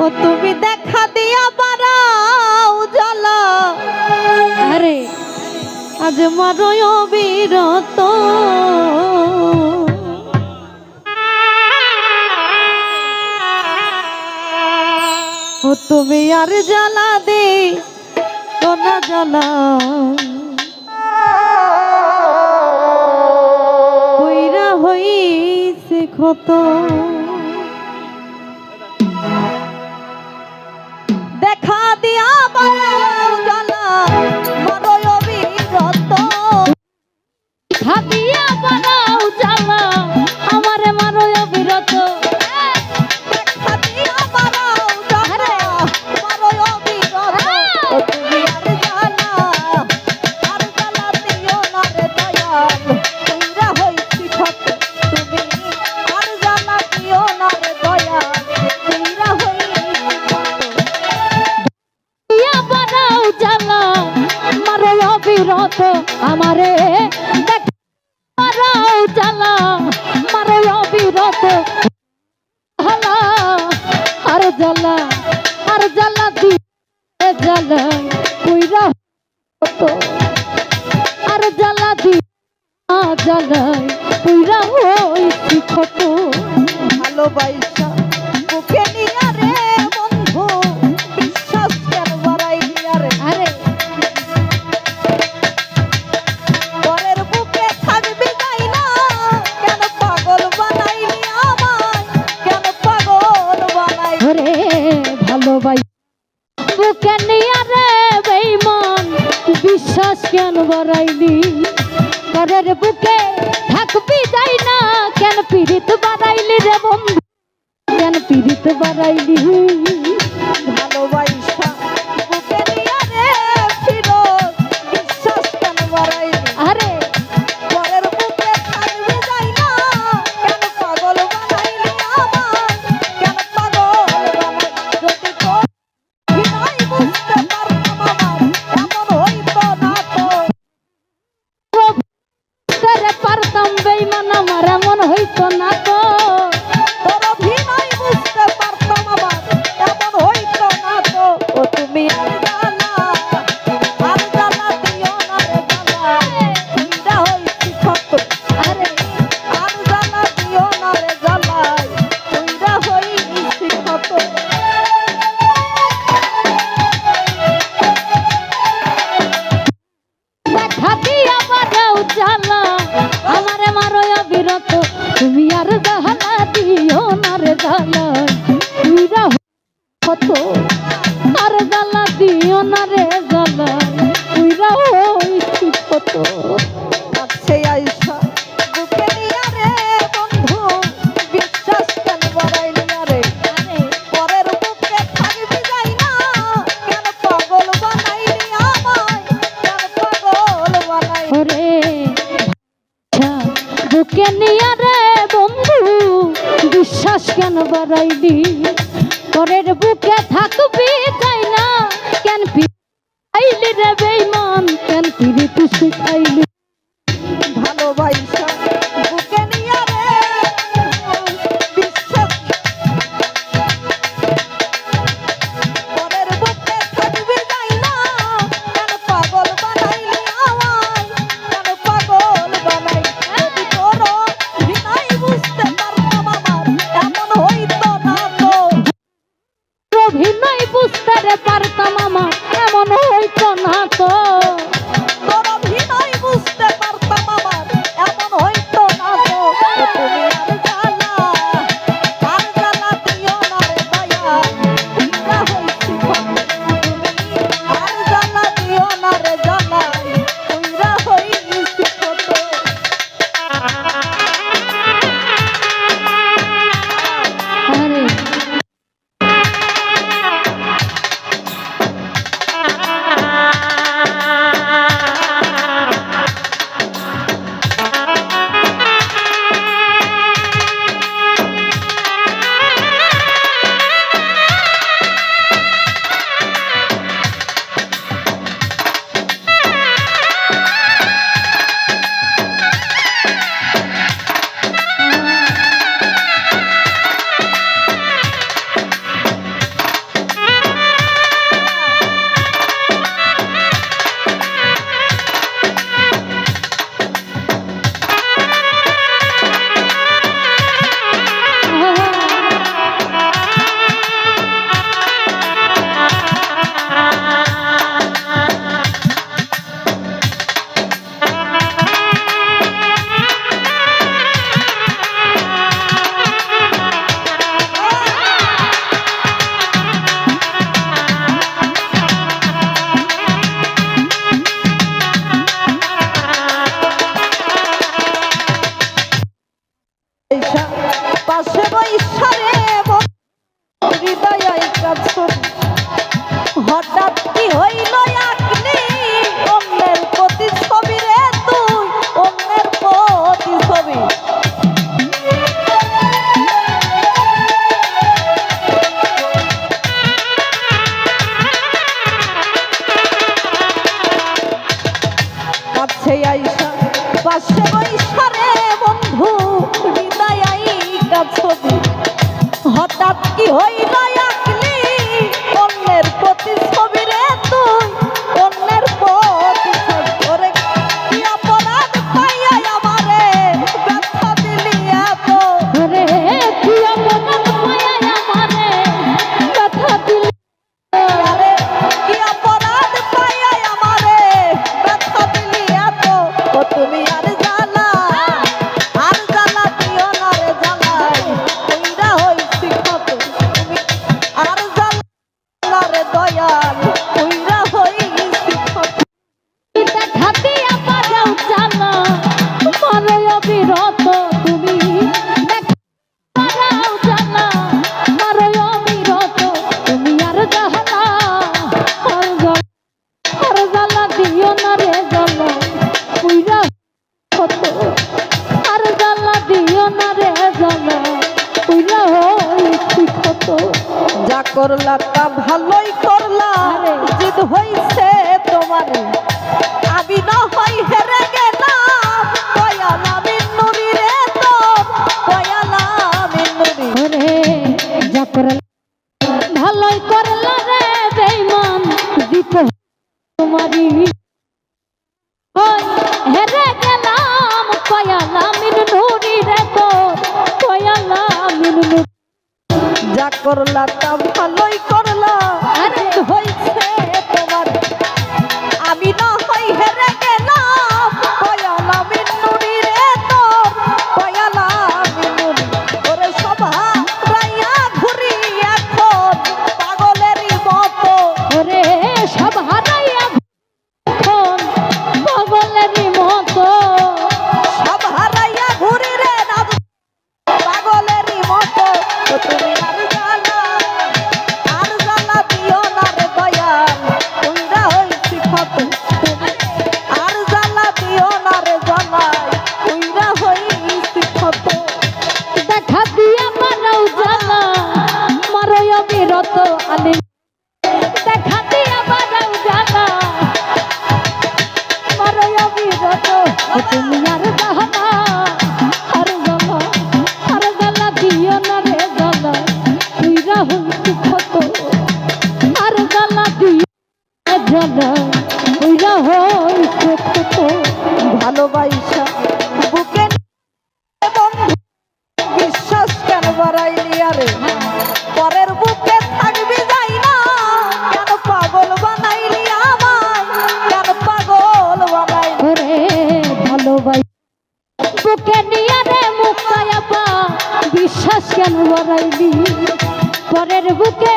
ও তুমি দেখা দিয়া বাড়াও জ্বালা, আরে আজ মারয় বিরত। ও তুমি আর জ্বালা দে না জ্বালা, কইরা হইছে ক্ষত। দেখা দিয়া বাড়াও জ্বালা মারয় বিরত, দেখা দিয়া বাড়াও জ্বালা আমারে মারয় বিরত। দেখা দিয়া বাড়াও জ্বালা মারয় বিরত। ও তুমি আর জ্বালা দিও না রে দয়াল, কইরা হইছি ক্ষত। তুমি আর জ্বালা দিও না রে দয়াল, কইরা হইছি ক্ষত। বিরত আমারে দেখাও জ্বালা মারয় বিরত। জ্বালা আর জ্বালা আর জ্বালা দিয়ে জ্বালা কইরা হতো, আর জ্বালা দিয়ে জ্বালা কইরা হইছি ক্ষত। ভালোবাসা বুকে নিয়া রে বন্ধু, বিশ্বাস কেন বাড়াই দিয়া রে। আরে পরের বুকে থাকবি যাই না, কেন পাগল বানাইলি আমায়, কেন পাগল বানাই রে। ভালোবাসা বুকে নিয়া রে বেঈমান, বিশ্বাস কেন বাড়াইলি। পরের বুকে থাকবি যাই না, কেন পীড়িত বাড়াইলি রে বন্ধু, কেন পীড়িত বাড়াইলি। ভালোবাসা বুকে নিয়া রে ফিরোজ, বিশ্বাস কেন বাড়াইলি। আরে পরের বুকে থাকবি যাই না, কেন পাগল বানাইলি আমায়, কেন পাগল বানাই। যদি তোর বিনয় বুঝতে পারতাম আমার, এমন হইতো না তো। পারতাম বেঈমান আমার, এমন হইতো না তো। তোর অভিনয় বুঝতে পারতাম আমার, এমন হইতো না তো। ও তুমি আর জ্বালা দিও না রে জ্বালা, কইরা হইছি ক্ষত। আরে আর জ্বালা দিও না রে জ্বালা, কইরা হইছি ক্ষত। দেখা দিয়া বাড়াও জ্বালা আমারে মারয় বিরত, তুমি আর জ্বালা দিও না রে জ্বালা কইরা ক্ষত। আর জ্বালা দিও না রে জ্বালা কইরা হইছি ক্ষত। কাছে আইসা বুকে নিয়া রে বন্ধু, বিশ্বাস কেন বাড়াইলি রে। পরের বুকে থাকবি যাই না, কেন পাগল বানাইলি আমায়, কেন পাগল বানাই রে। বুকে নিয়া রে বন্ধু, বিশ্বাস কেন বাড়াইলি। পরের বুকে থাকবি যাই না, কেন পিড়াইলি রে বেঈমান, কেন পিড়িত শিখাইলি। ভালোবাসা বুকে নিয়া রে বিশ্বাস, পরের বুকে থাকবি যাই না, কেন পাগল বানাইলি আমায়, কেন পাগল বানাই। যদি তোর বিনয় বুঝতে পারতাম আমার, এমন হইতো না তো। অভিনয় বুঝতে রে পারতাম আমার, এমন হইতো না তো। তোর অভিনয় বুঝতে পারতাম আমার, এমন হইল আকলি অন্যের প্রতি ছবি রে তুই অন্যের প্রতি ছবি ওরে কি অপরাধ পাইয়া আমারে ব্যথা দিলি এত ওরে কি অপরাধ পাইয়া আমারে ব্যথা দিলি আরে কি অপরাধ পাইয়া আমারে ব্যথা দিলি এত ও তুমি আর জ্বালা দিও না রে জ্বালাই কইরা হইছি কত তুমি আর জ্বালা রে দয়াল কইরা হইছি কত দেখা দিয়া বাজাও জ্বালা মারো অবিরত তুমি বাজাও জ্বালা মারো অবিরত তুমি আর জ্বালা আর জ্বালা দিও না রে জ্বালা পুইরা কত আর জ্বালা দিও না রে জ্বালা পুইরা হইছি কত যা করলা তা ভালোই করলা জিদ হইছে তোমার আমি না হই হেরে গেলাম দয়ালা মিন্নুরি রে তোর দয়ালা মিন্নুরি ওরে যা করলা ভালোই করলা রে বেঈমান জিত তোমারি ওই হেরে গেলাম কয়ালা মিন নুরি রে তোর কয়ালা মিন নুরি যা করলা তা ভালোই করলা জিদ হইছে তোমার আমি না হই হেরে গেলাম দয়ালা মিন্নুরি রে তোর দয়ালা মিন্নুরি ওরে সভা রাইয়া ঘুরি এখন পাগলেরই মতো ওরে সব হারাইয়া এখন পাগলেরই মতো সব হারাইয়া ঘুরি রে না পাগলেরই মতো তো তুমি আর জ্বালা দিও না রে দয়াল কইরা হইছি কত তুমি আর জ্বালা দিও না রে জ্বালাই কইরা হইছি কত দেখা দিয়া মারাও জ্বালা মারো অবিরত আলি দেখা দিয়া মারাও জ্বালা মারো অবিরত তুমি আর জ্বালা আর জ্বালা আর জ্বালা দিও না রে জ্বালা তুইরা হইছি কত আর জ্বালা দিও জ্বালা তুইরা হইছি কত ভালোবাসা বুকে নিয়ে বন্ধু বিশ্বাস কেন বাড়াইলি আরে পরের বুকে থাকবি যাই না কেন পাগল বানাইলি আমায় কেন পাগল বানাইলি ওরে ভালোবাই বুকে নিয়ে রে মুক্তায়া পা বিশ্বাস কেন বাড়াইলি পরের বুকে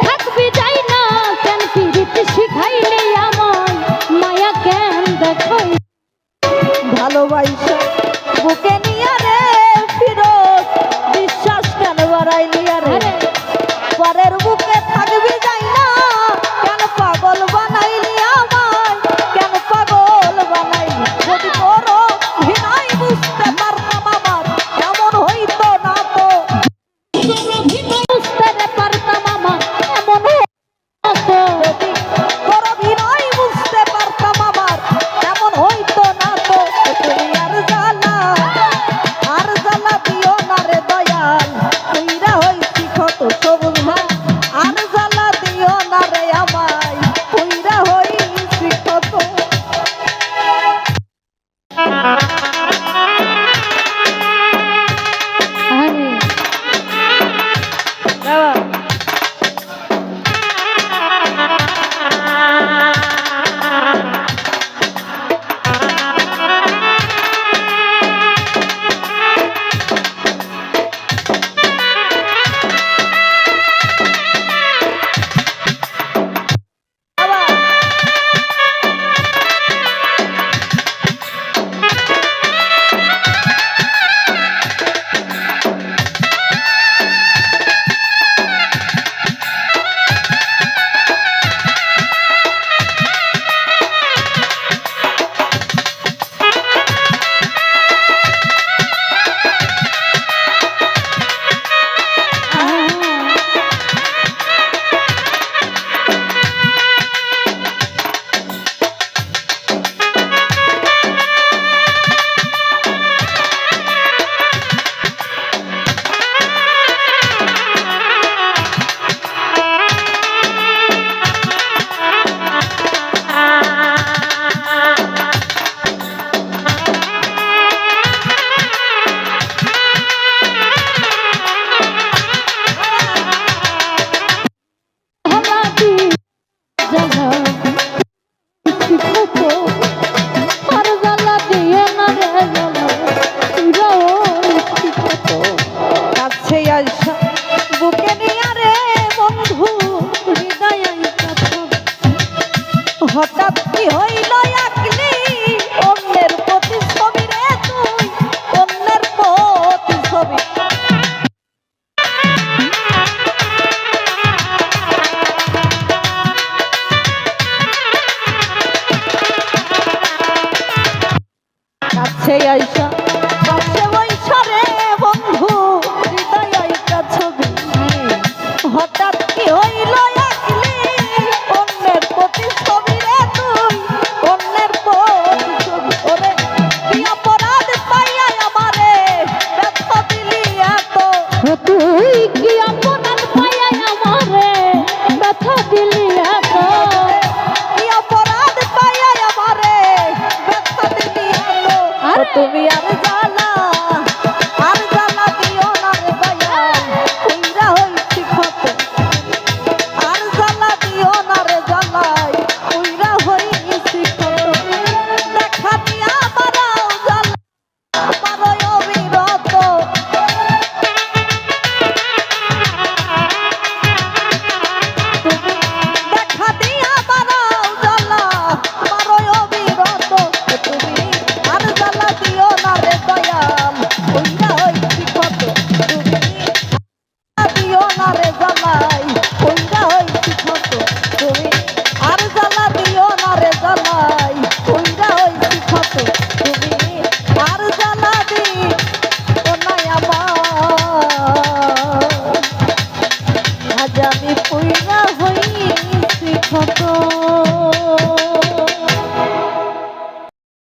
থাকবি যাই না কেন পিরিতি শিখাইলি আমায় মায়া কেন দেখাই ভালোবাসা বুকে নিয়ে রে ফিরোজ বিশ্বাস কেন বাড়াইলি আরে পরের বুকে থাকবি যাই না কেন পাগল বানাইলি আমায় কেন পাগল বানাইলি যদি তোর ভিনাই বুঝতে পারতাম আমার এমন হইতো না তো বুঝতে রে পারতাম আমার এমন হতো যদি তোর ভিনাই বুঝতে পারতাম আমার এমন হইতো না তো তুমি আর জ্বালা দিও না রে দয়াল কইরা হইছি কত সবুজ ভাই আর জ্বালা দিও না রে আমায় কইরা হইছি কত আরে বাবা